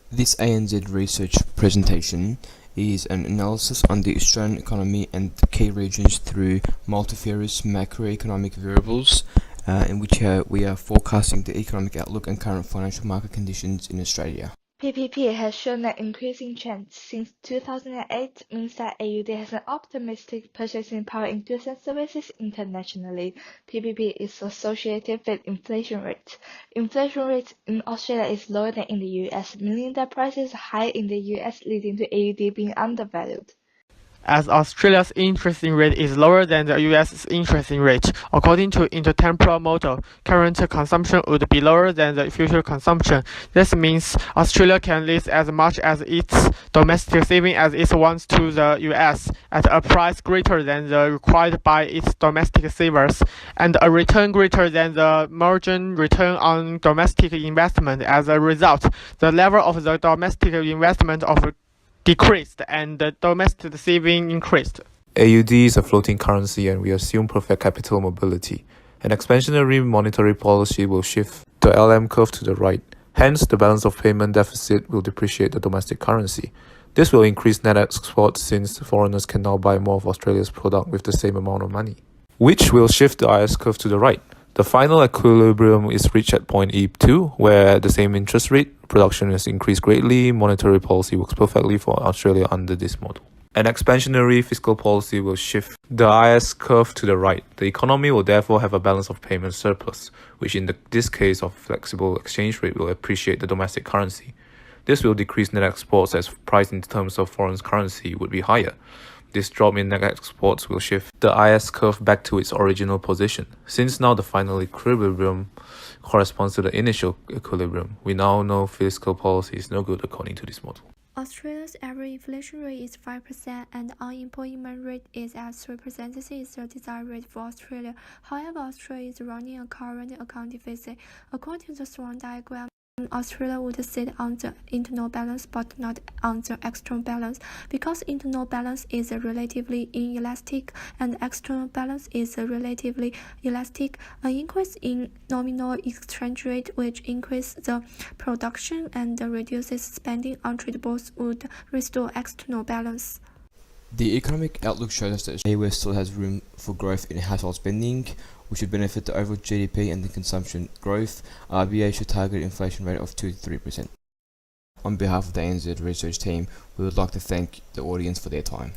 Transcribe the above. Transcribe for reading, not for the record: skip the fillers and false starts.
This ANZ research presentation is an analysis on the Australian economy and the key regions through multifarious macroeconomic variables, in which we are forecasting the economic outlook and current financial market conditions in Australia. PPP has shown an increasing trend since 2008, means that AUD has an optimistic purchasing power in goods and services internationally. PPP is associated with inflation rate. Inflation rate in Australia is lower than in the US, meaning that prices are high in the US, leading to AUD being undervalued. As Australia's interest rate is lower than the US's interest rate, according to intertemporal model, current consumption would be lower than the future consumption. This means Australia can lease as much as its domestic saving as it wants to the US at a price greater than the required by its domestic savers, and a return greater than the margin return on domestic investment. As a result, the level of the domestic investment of decreased and the domestic saving increased. AUD is a floating currency and we assume perfect capital mobility. An expansionary monetary policy will shift the LM curve to the right. Hence, the balance of payment deficit will depreciate the domestic currency. This will increase net exports since foreigners can now buy more of Australia's product with the same amount of money, which will shift the IS curve to the right. The final equilibrium is reached at point E2, where at the same interest rate, production has increased greatly. Monetary policy works perfectly for Australia under this model. An expansionary fiscal policy will shift the IS curve to the right. The economy will therefore have a balance of payment surplus, which in this case of flexible exchange rate will appreciate the domestic currency. This will decrease net exports as price in terms of foreign currency would be higher. This drop in net exports will shift the IS curve back to its original position. Since now the final equilibrium corresponds to the initial equilibrium, we now know fiscal policy is no good according to this model. Australia's average inflation rate is 5% and unemployment rate is at 3%. This is the desired rate for Australia. However, Australia is running a current account deficit. According to the Swan diagram, Australia would sit on the internal balance but not on the external balance, because internal balance is relatively inelastic and external balance is relatively elastic. An increase in nominal exchange rate, which increases the production and reduces spending on tradables, would restore external balance. The economic outlook shows us that Australia still has room for growth in household spending, which would benefit the overall GDP and the consumption growth. RBA should target an inflation rate of 2 to 3%. On behalf of the ANZ research team, we would like to thank the audience for their time.